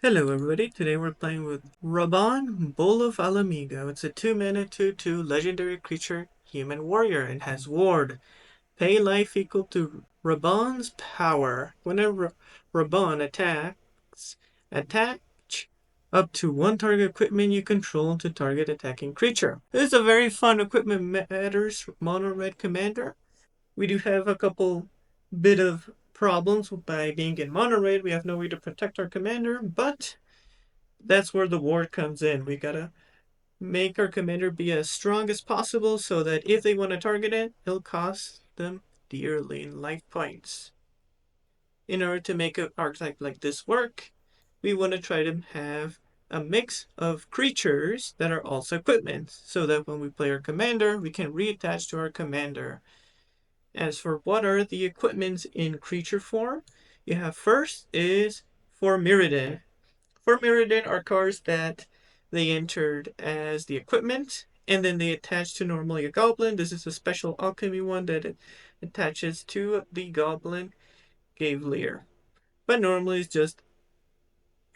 Hello everybody, today we're playing with Raubahn, Bull of Ala Mhigo. It's a 2-mana 2/2 legendary creature, human warrior, and has ward. Pay life equal to Raubann's power. Whenever Raubahn attach up to one target equipment you control to target attacking creature. This is a very fun equipment matters mono red commander. We do have a couple bit of problems by being in mono red. We have no way to protect our commander, but that's where the ward comes in. We gotta make our commander be as strong as possible so that if they want to target it, it'll cost them dearly in life points. In order to make an archetype like this work, we want to try to have a mix of creatures that are also equipment, so that when we play our commander, we can reattach to our commander. As for what are the equipments in creature form, you have first is for Mirrodin. For Mirrodin are cards that they entered as the equipment, and then they attach to normally a goblin. This is a special alchemy one that attaches to the goblin Gavelier, but normally it's just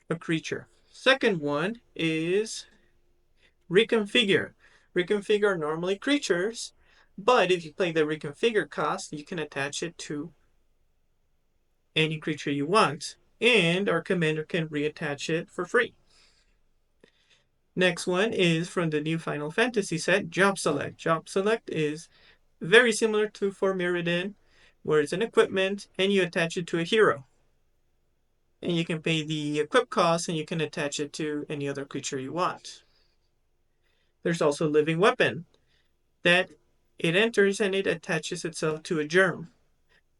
a creature. Second one is Reconfigure. Reconfigure are normally creatures, but if you play the Reconfigure cost, you can attach it to any creature you want, and our commander can reattach it for free. Next one is from the new Final Fantasy set, Job Select. Job Select is very similar to For Mirrodin, where it's an equipment and you attach it to a hero. And you can pay the equip cost and you can attach it to any other creature you want. There's also Living Weapon, that it enters and it attaches itself to a germ.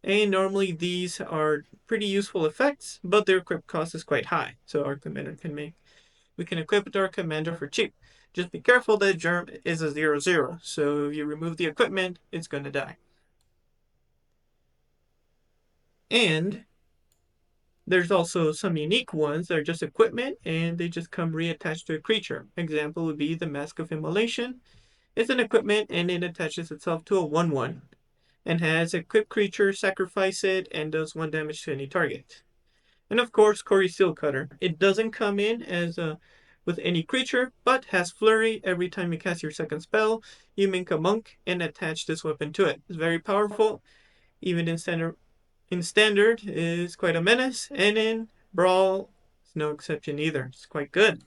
And normally these are pretty useful effects, but their equip cost is quite high, so our commander we can equip it to our commander for cheap. Just be careful that germ is a 0/0, so if you remove the equipment, it's going to die. And there's also some unique ones that are just equipment and they just come reattached to a creature. Example would be the Mask of Immolation. It's an equipment and it attaches itself to a 1/1 and has equipped creature, sacrifice it, and does 1 damage to any target. And of course, Cory Steelcutter. It doesn't come in as with any creature, but has flurry. Every time you cast your second spell, you make a monk and attach this weapon to it. It's very powerful. Even in standard is quite a menace, and in Brawl, it's no exception either. It's quite good.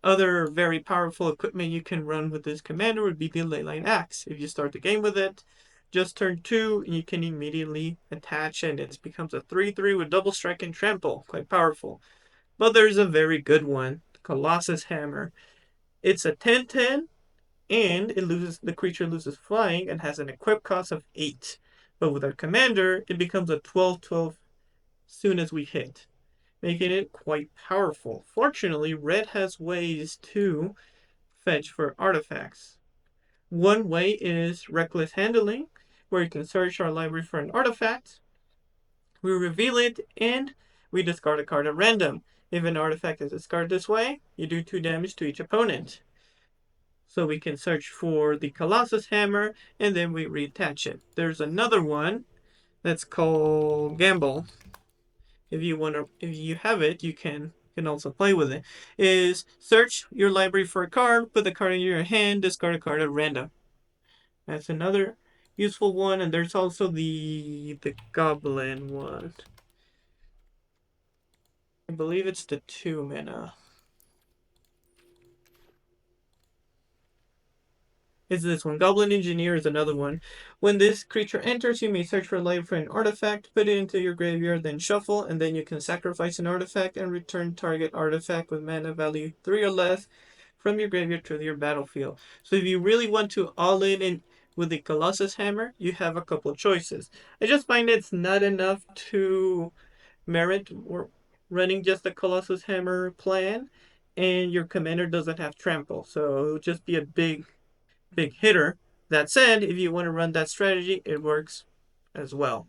Other very powerful equipment you can run with this commander would be the Leyline Axe. If you start the game with it, just turn 2 and you can immediately attach and it becomes a 3/3 with double strike and trample. Quite powerful. But there's a very good one, Colossus Hammer. It's a 10/10 and the creature loses flying and has an equip cost of 8. But with our commander, it becomes a 12/12 soon as we hit, making it quite powerful. Fortunately, red has ways to fetch for artifacts. One way is reckless handling, where you can search our library for an artifact, we reveal it, and we discard a card at random. If an artifact is discarded this way, you do 2 damage to each opponent. So we can search for the Colossus Hammer, and then we reattach it. There's another one that's called Gamble. If you have it, you can also play with it. Is search your library for a card, put the card in your hand, discard a card at random. That's another useful one, and there's also the Goblin one. I believe it's the 2 mana. It's this one. Goblin Engineer is another one. When this creature enters, you may search for life for an artifact, put it into your graveyard, then shuffle, and then you can sacrifice an artifact and return target artifact with mana value 3 or less from your graveyard to your battlefield. So if you really want to all in with the Colossus Hammer, you have a couple choices. I just find it's not enough to merit running just the Colossus Hammer plan, and your commander doesn't have trample, so it would just be a big hitter. That said, if you want to run that strategy, it works as well.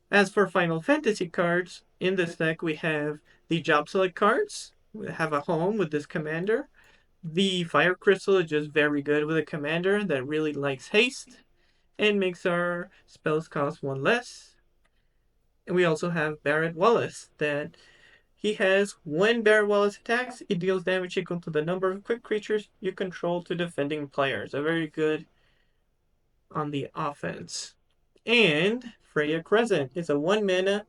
As for Final Fantasy cards, in this deck we have the Job Select cards. We have a home with this commander. The Fire Crystal is just very good with a commander that really likes haste and makes our spells cost 1 less. And we also have Barret Wallace, that he has when Barret Wallace attacks, it deals damage equal to the number of quick creatures you control to defending players. A very good on the offense. And Freya Crescent is a 1 mana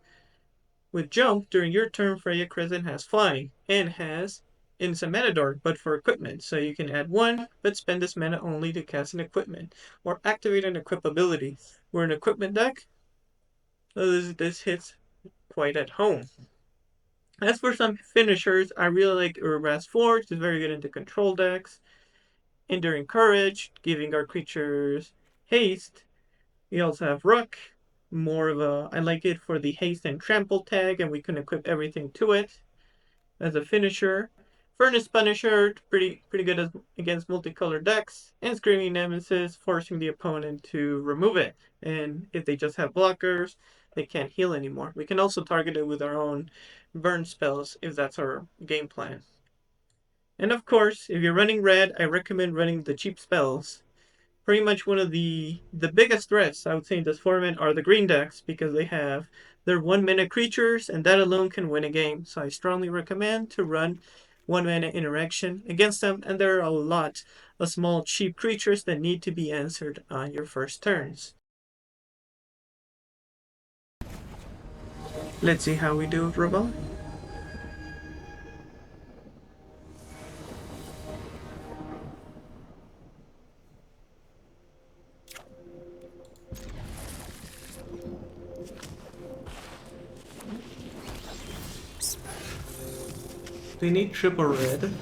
with jump. During your turn, Freya Crescent has flying and has it's a mana dork, but for equipment. So you can add 1, but spend this mana only to cast an equipment or activate an equip ability. We're an equipment deck, so this hits quite at home. As for some finishers, I really like Urubas Forge. It's very good into control decks. Enduring Courage, giving our creatures haste. We also have Rook, more of a, I like it for the haste and trample tag, and we can equip everything to it as a finisher. Furnace Punisher, pretty good against multicolored decks. And Screaming Nemesis, forcing the opponent to remove it. And if they just have blockers, they can't heal anymore. We can also target it with our own burn spells if that's our game plan. And of course, if you're running red, I recommend running the cheap spells. Pretty much one of the biggest threats I would say in this format are the green decks, because they have their 1 mana creatures and that alone can win a game. So I strongly recommend to run 1 mana interaction against them, and there are a lot of small cheap creatures that need to be answered on your first turns. Let's see how we do with Raubahn. We need triple red.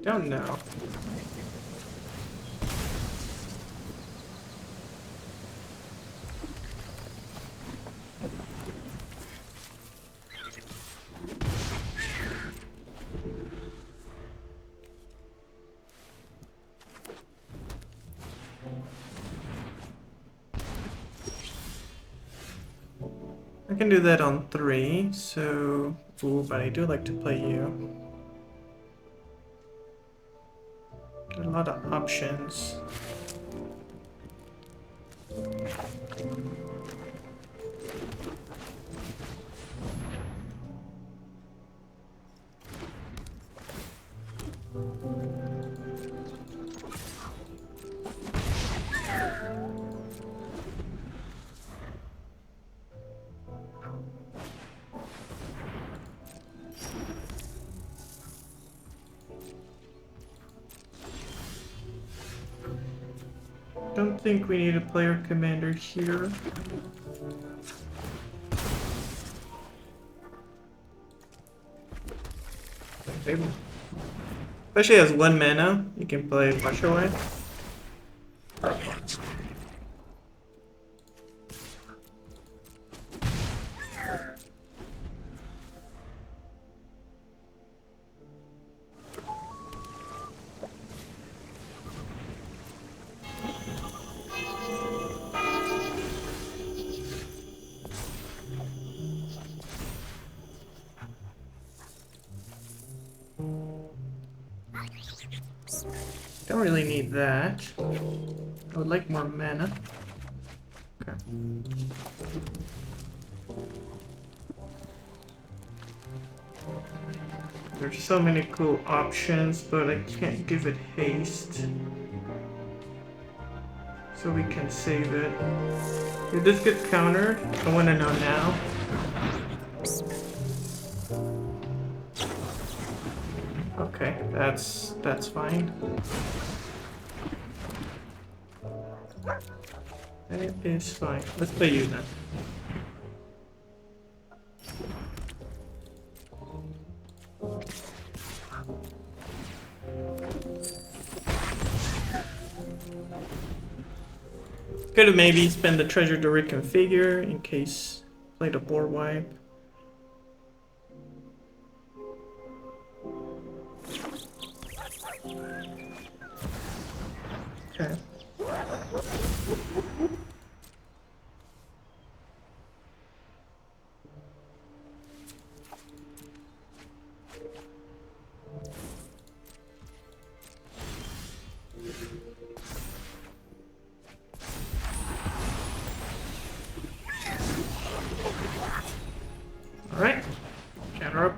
Don't know. I can do that on 3, so... Ooh, but I do like to play you. A lot of options. Don't think we need a player commander here. Especially as 1 mana, you can play Flush Away. Don't really need that. I would like more mana. Okay. There's so many cool options, but I can't give it haste. So we can save it. If this gets countered, I want to know now. Okay, that's fine. It is fine. Let's play you then. Could have maybe spent the treasure to reconfigure in case played a board wipe. Okay.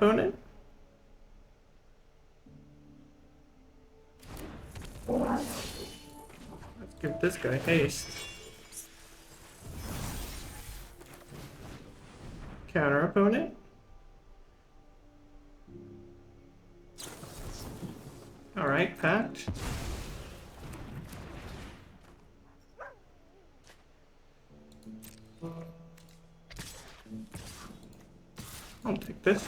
opponent. Let's give this guy haste. Counter opponent. Alright, packed. I'll take this.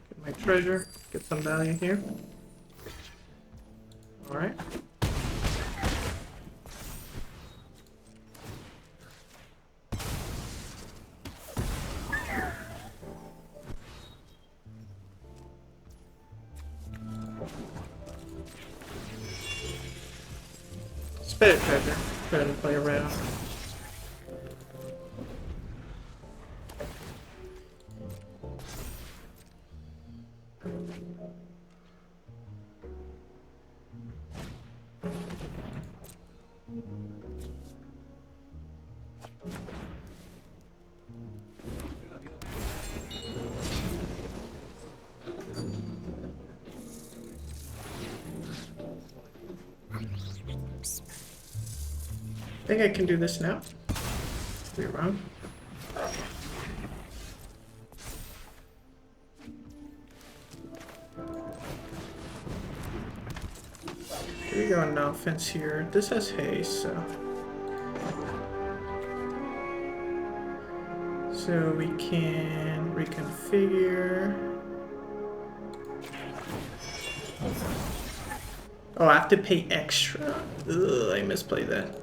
Get my treasure. Get some value here. Alright. Spit it, treasure. Try to play around. I think I can do this now. Could be wrong. We go on offense here. This has haste, so we can reconfigure. Oh, I have to pay extra. Ugh, I misplayed that.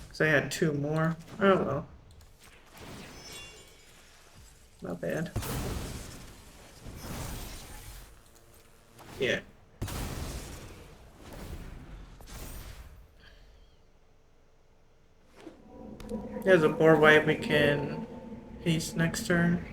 Because I had 2 more. Oh well. Not bad. Yeah. There's a board wipe we can haste next turn.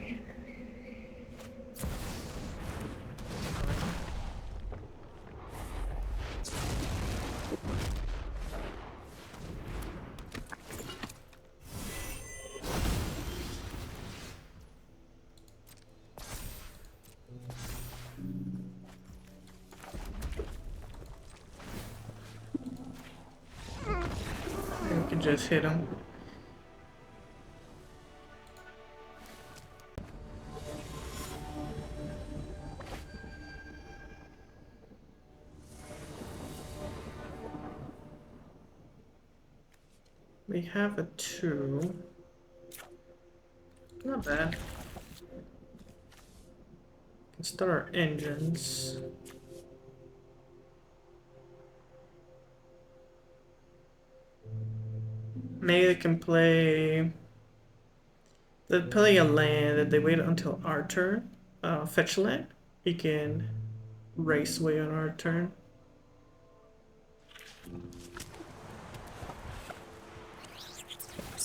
We can just hit him. We have a 2. Not bad. Can start our engines. Maybe they can play. They're playing a land that they wait until our turn. Fetch land. We can race away on our turn.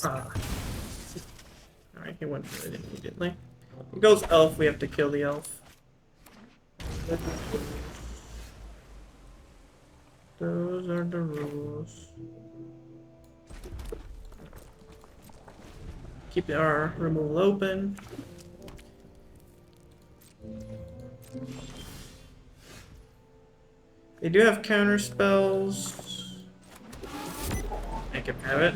Alright, he went for it immediately. He goes elf, we have to kill the elf. Those are the rules. Keep our removal open. They do have counter spells. I can have it.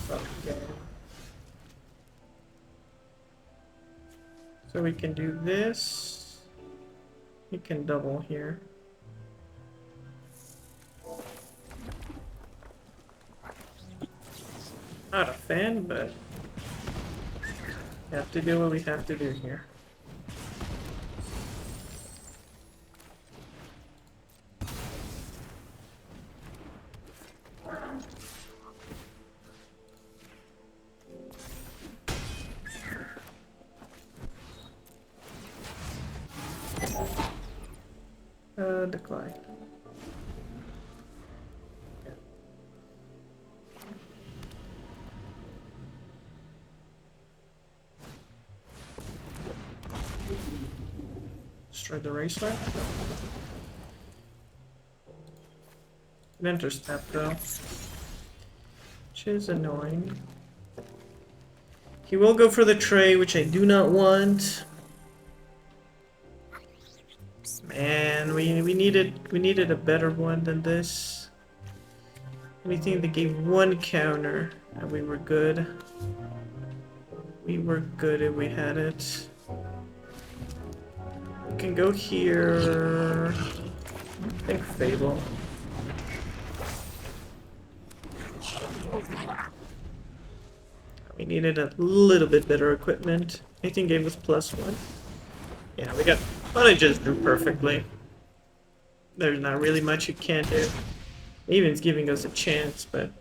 Okay. So we can do this. We can double here. Not a fan, but we have to do what we have to do here. Decline. Destroy the racer. An intercept though, which is annoying. He will go for the tray, which I do not want. Man, we needed a better one than this. We think they gave one counter, and we were good. We were good if we had it. We can go here. I think Fable. We needed a little bit better equipment. 18 gave us +1. Yeah, we got what I just drew perfectly. There's not really much you can do. Even it's giving us a chance, but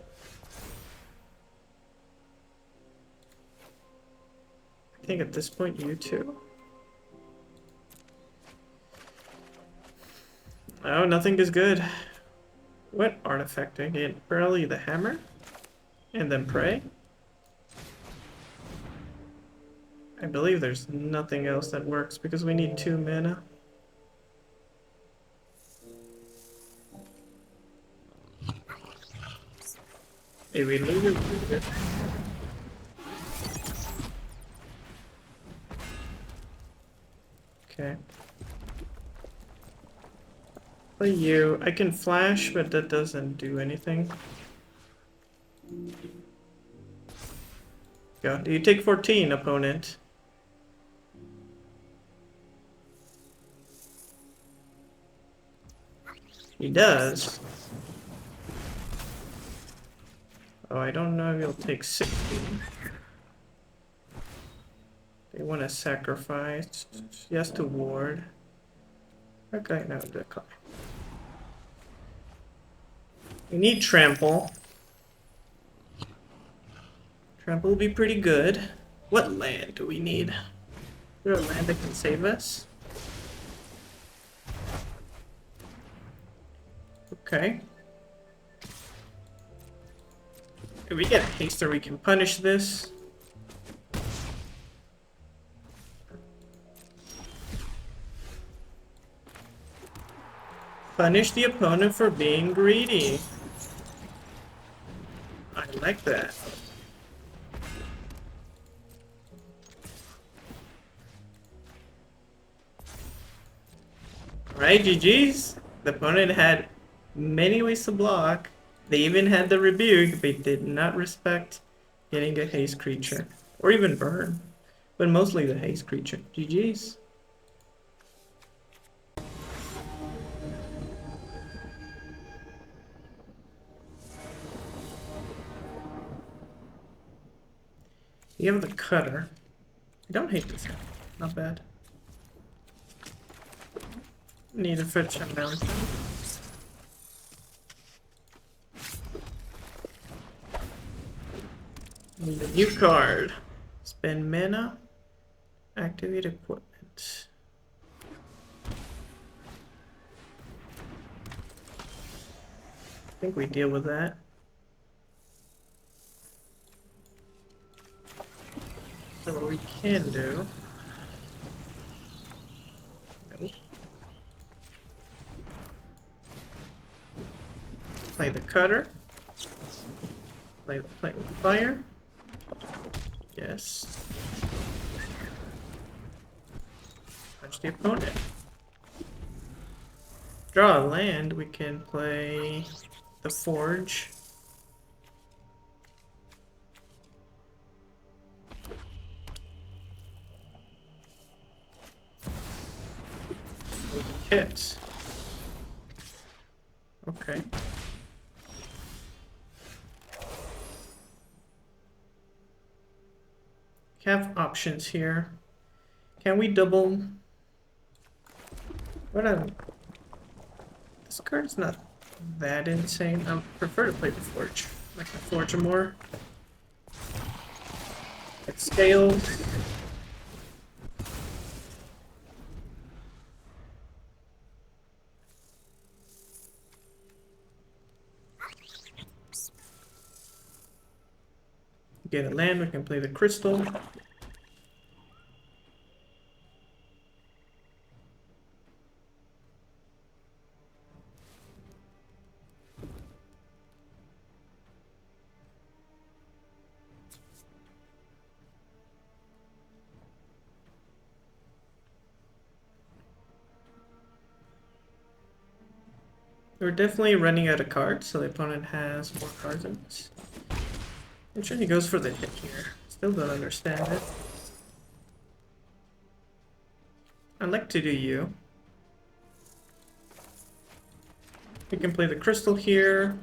I think at this point you too. Oh, nothing is good. What artifact again? Probably the hammer? And then pray? I believe there's nothing else that works because we need 2 mana. Hey, we lose it. Okay. Play you. I can flash, but that doesn't do anything. Go. Do you take 14, opponent? He does. Oh, I don't know if he'll take 16. They want to sacrifice. He has to ward. Okay, no, decline. We need trample. Trample will be pretty good. What land do we need? Is there a land that can save us? Okay. If we get a haster, we can punish this. Punish the opponent for being greedy. I like that. Alright, GG's. The opponent had many ways to block. They even had the rebuke, but did not respect getting a haste creature. Or even burn. But mostly the haste creature. GG's. You have the cutter. I don't hate this guy. Not bad. Need a fetch him down. Need a new card. Spend mana. Activate equipment. I think we deal with that. So what we can do. Play the cutter. Play with fire. Yes. Punch the opponent. Draw a land. We can play the forge. Hit. Okay. We have options here. Can we double? This card's not that insane. I prefer to play the forge. I like the forge more. It scales. Get a land, we can play the crystal. We're definitely running out of cards, so the opponent has more cards than us. I'm sure he goes for the hit here. Still don't understand it. I'd like to do you. We can play the crystal here.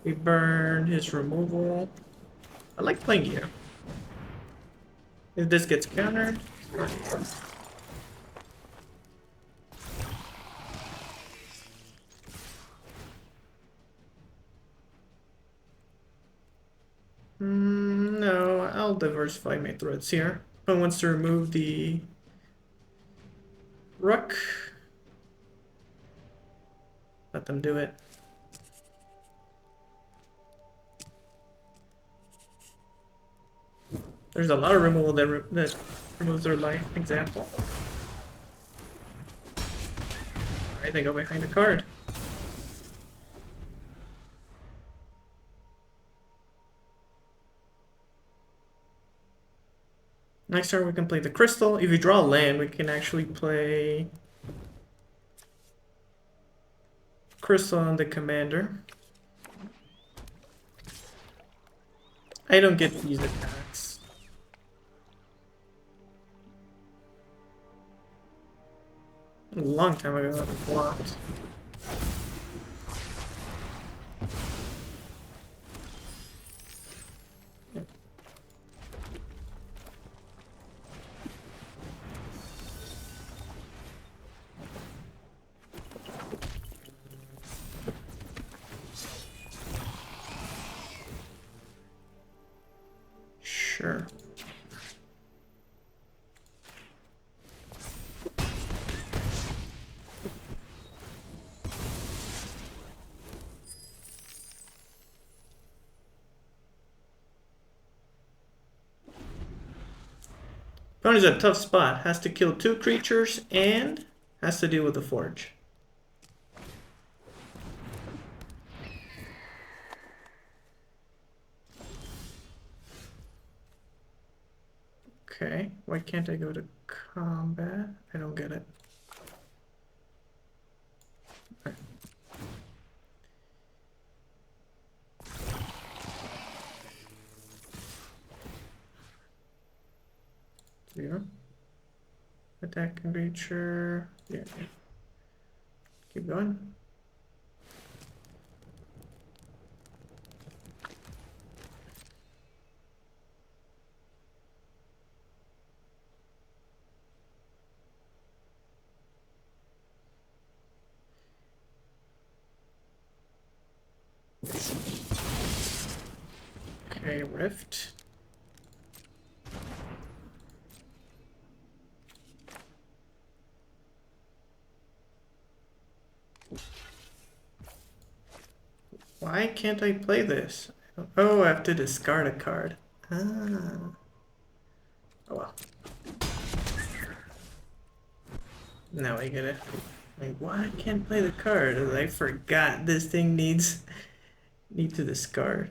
We burn his removal. I like playing you. If this gets countered. No, I'll diversify my threats here. If one wants to remove the Rook, let them do it. There's a lot of removal that removes their life. Example. Alright, they go behind the card. Next turn we can play the crystal. If you draw a land, we can actually play crystal on the commander. I don't get these attacks. A long time ago I was blocked. Sure. Opponent's a tough spot. Has to kill 2 creatures and has to deal with the forge. Okay, why can't I go to combat? I don't get it. Okay. Zero. Attack creature. Yeah. Keep going. Okay, Rift. Why can't I play this? Oh, I have to discard a card. Ah. Oh well. Now I get it. Like, why I can't play the card? I forgot this thing need to discard.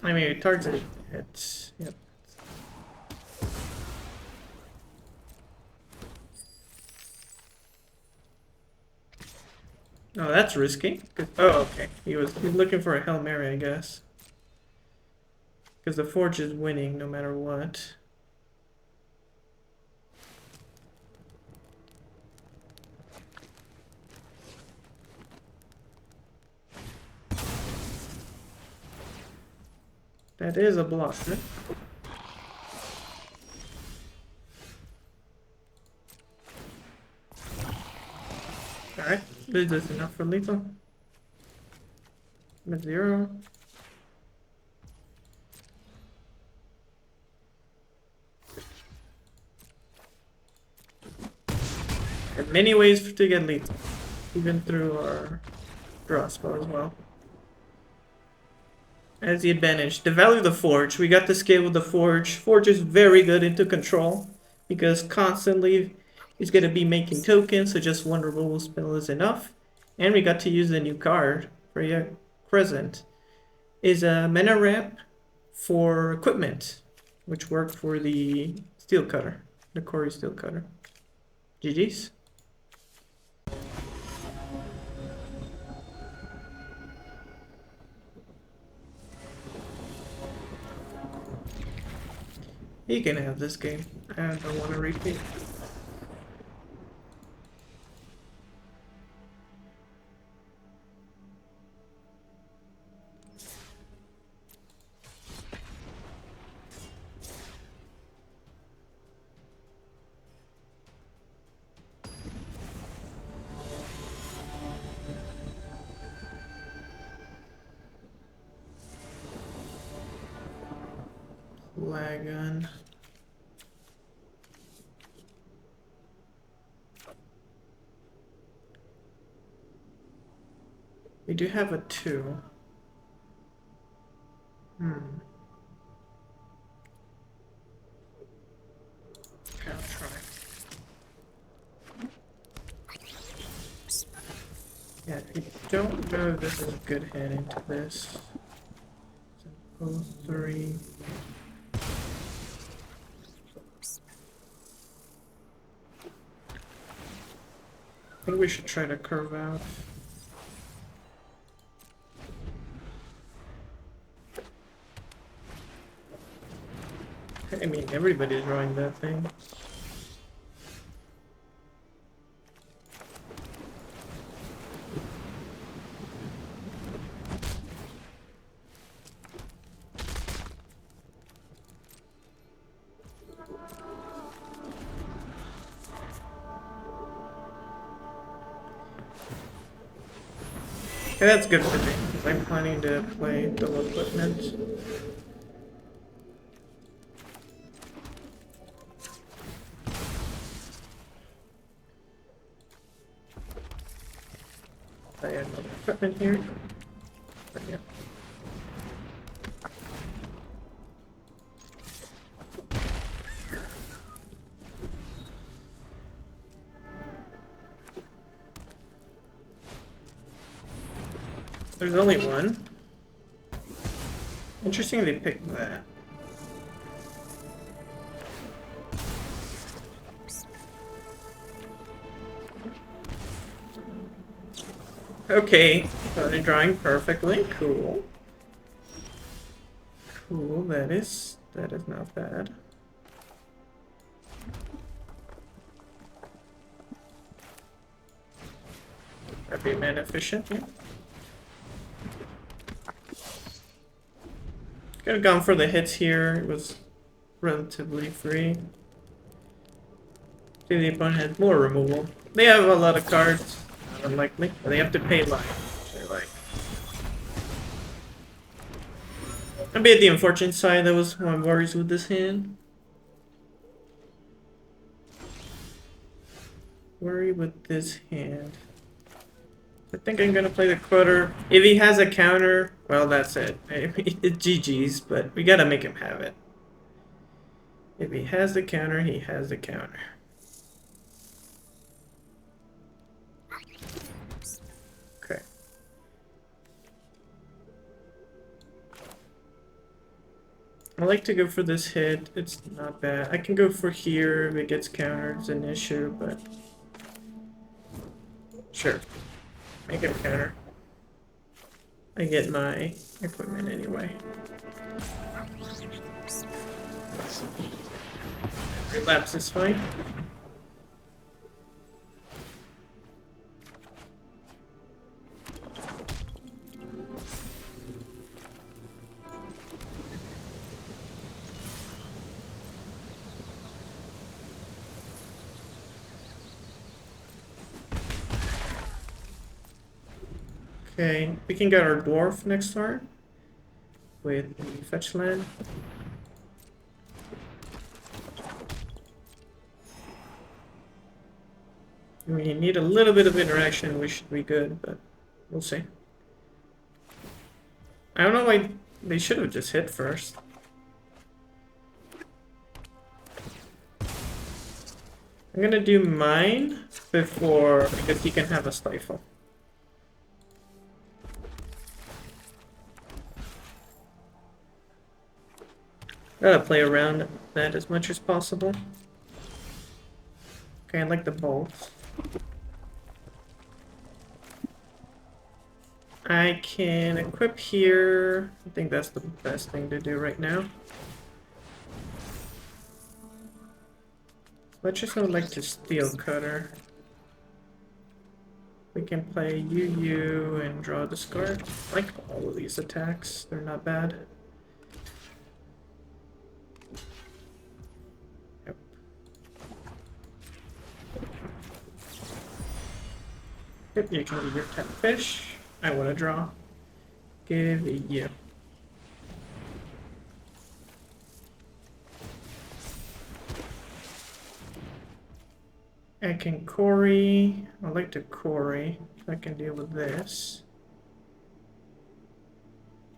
I mean, it targets it. Yep. Oh, that's risky. Oh, okay. He's looking for a Hail Mary, I guess. Because the Forge is winning no matter what. That is a block, right? Alright, is this enough for lethal? I'm at 0. There are many ways to get lethal, even through our draw spell as well. As the advantage. The value of the Forge. We got the scale with the Forge. Forge is very good into control because constantly he's going to be making tokens, so just one removal spell is enough. And we got to use the new card, Freya Crescent. Is a mana ramp for equipment, which worked for the Steel Cutter, the Corey Steel Cutter. GG's. He can have this game. I don't want to repeat. Plagon. We do have a 2. Okay, I'll try. Yeah, I don't know if this is a good head into this. 3. I think we should try to curve out. I mean, everybody's drawing that thing. Okay, that's good for me, because I'm planning to play double equipment. I have another equipment here. But yeah. There's only one. Interesting they picked that. Okay, started drawing perfectly. Cool. Cool, that is not bad. That'd be man efficient, yeah. Could have gone for the hits here. It was relatively free. See, the opponent has more removal. They have a lot of cards. Not unlikely. But they have to pay life, which I like. I'd be at the unfortunate side. That was my worries with this hand. Worry with this hand. I think I'm gonna play the quarter. If he has a counter, well, that's it. It's GG's, but we gotta make him have it. If he has the counter, he has the counter. Okay. I like to go for this hit. It's not bad. I can go for here if it gets countered. It's an issue, but sure. Make it a counter. I get my equipment anyway. Relapse is fine. Okay, we can get our dwarf next turn with the fetch land. We need a little bit of interaction, we should be good, but we'll see. I don't know why they should have just hit first. I'm gonna do mine before, because he can have a stifle. Gotta play around that as much as possible. Okay, I like the bolts. I can equip here. I think that's the best thing to do right now. Let's just like to Steel Cutter. We can play UU and draw discard. I like all of these attacks. They're not bad. Yep. Yep, you can leave your 10 fish. I want to draw. Give you. I can quarry. I like to quarry. I can deal with this.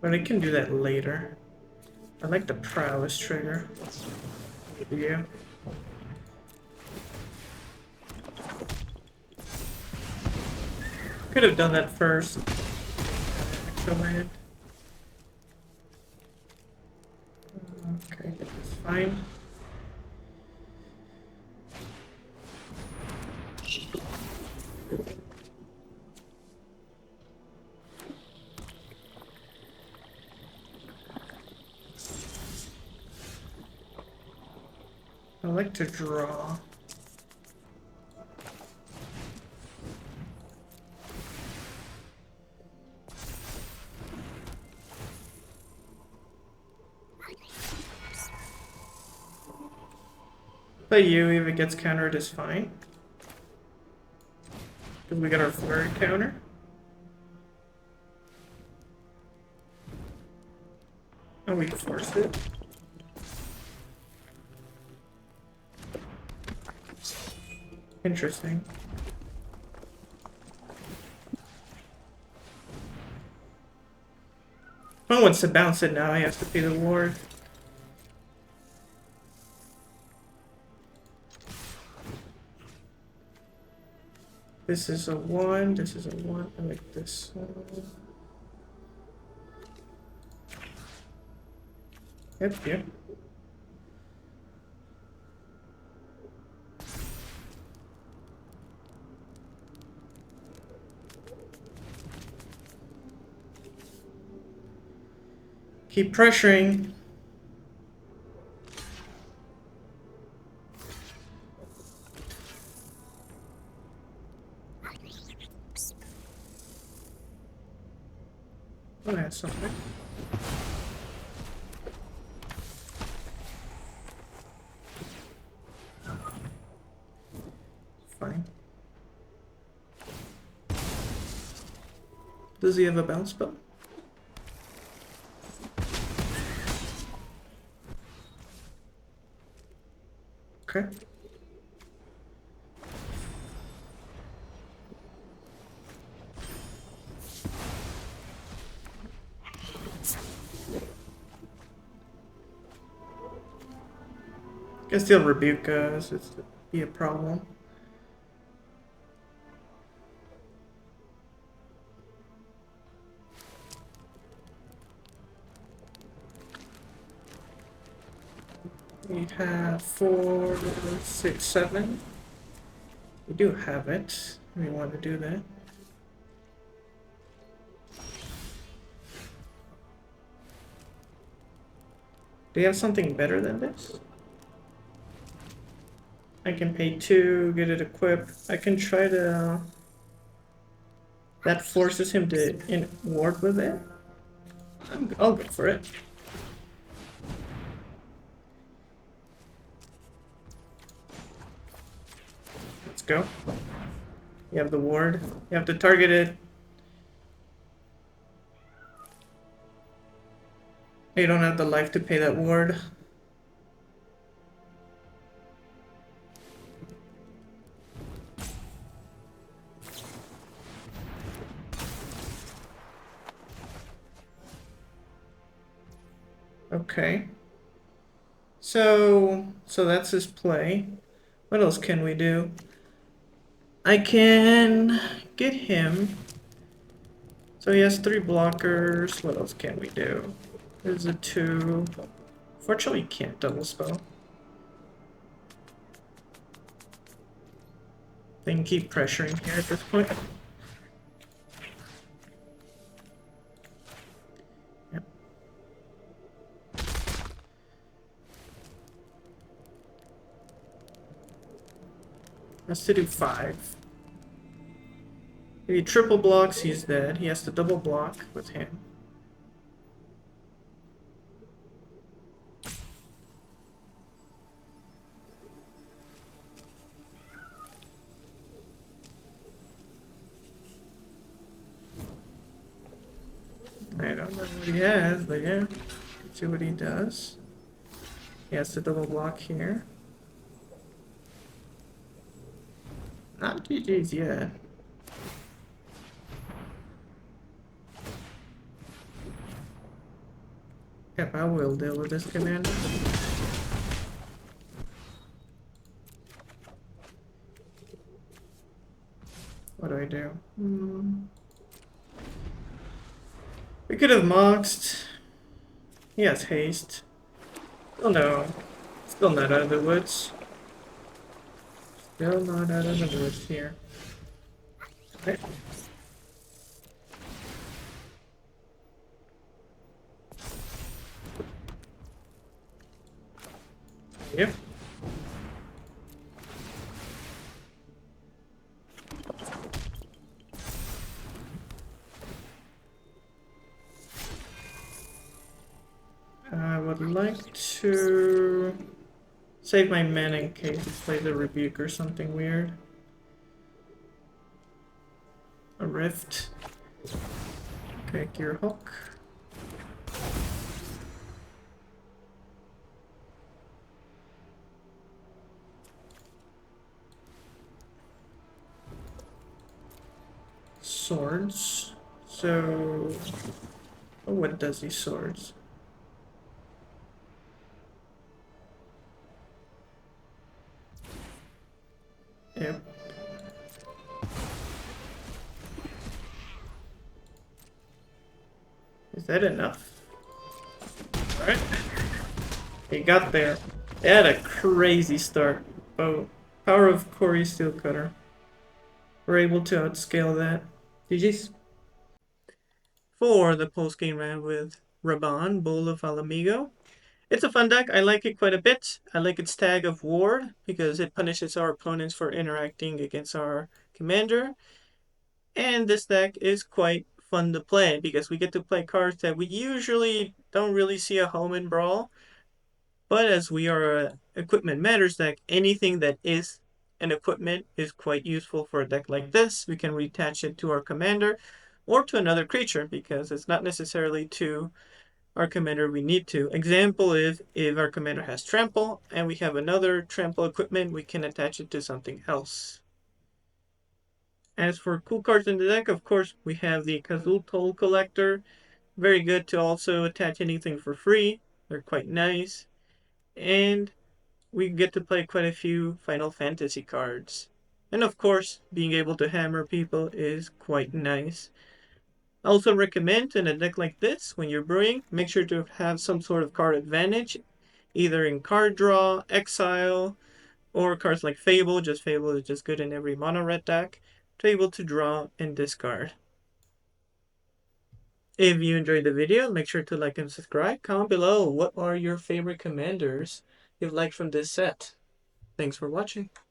But I can do that later. I like the prowess trigger. Yeah. Could have done that first. Extra land. Okay, that's fine. I like to draw. But you, if it gets countered, is fine. Because we got our flurry counter. And we force it. Interesting. If I wants to bounce it now, I have to pay the ward. This is a 1, this is a 1, I like this one. Yep. Keep pressuring. Oh, that's something. Fine. Does he have a bounce spell? Okay. Can still rebuke us, it's be a problem. We have 4, 6, 7. We do have it. We want to do that. Do you have something better than this? I can pay 2, get it equipped. I can try to... That forces him to ward with it. I'll go for it. Let's go. You have the ward. You have to target it. You don't have the life to pay that ward. Okay. So that's his play. What else can we do? I can get him. So he has 3 blockers. What else can we do? There's a 2. Fortunately, you can't double spell. They can keep pressuring here at this point. Yep. Has to do 5. If he triple blocks, he's dead. He has to double block with him. I don't know what he has, but yeah. Let's see what he does. He has to double block here. Not GG's yet. Yep, I will deal with this commander. What do I do? We could have moxed. He has haste. Oh no. Still not out of the woods. Still not out of the woods here. Okay. Yep. I would like to save my mana in case he plays a rebuke or something weird. A rift. Okay, gear hook. Swords. So, oh, what does these swords? Yep. Is that enough? Alright. He got there. They had a crazy start. Oh, power of Corey Steelcutter. We're able to outscale that. GG's. For the post-game round with Raubahn, Bowl of Ala Mhigo. It's a fun deck. I like it quite a bit. I like its tag of Ward because it punishes our opponents for interacting against our commander. And this deck is quite fun to play because we get to play cards that we usually don't really see a home in Brawl. But as we are a Equipment Matters deck, anything that is an equipment is quite useful for a deck like this. We can reattach it to our commander or to another creature because it's not necessarily to our commander we need to. Example is if our commander has trample and we have another trample equipment, we can attach it to something else. As for cool cards in the deck, of course, we have the Kazul Toll Collector. Very good to also attach anything for free. They're quite nice. And we get to play quite a few Final Fantasy cards. And of course, being able to hammer people is quite nice. I also recommend in a deck like this, when you're brewing, make sure to have some sort of card advantage, either in card draw, exile, or cards like Fable. Just Fable is just good in every mono red deck to be able to draw and discard. If you enjoyed the video, make sure to like and subscribe. Comment below what are your favorite commanders you've liked from this set. Thanks for watching.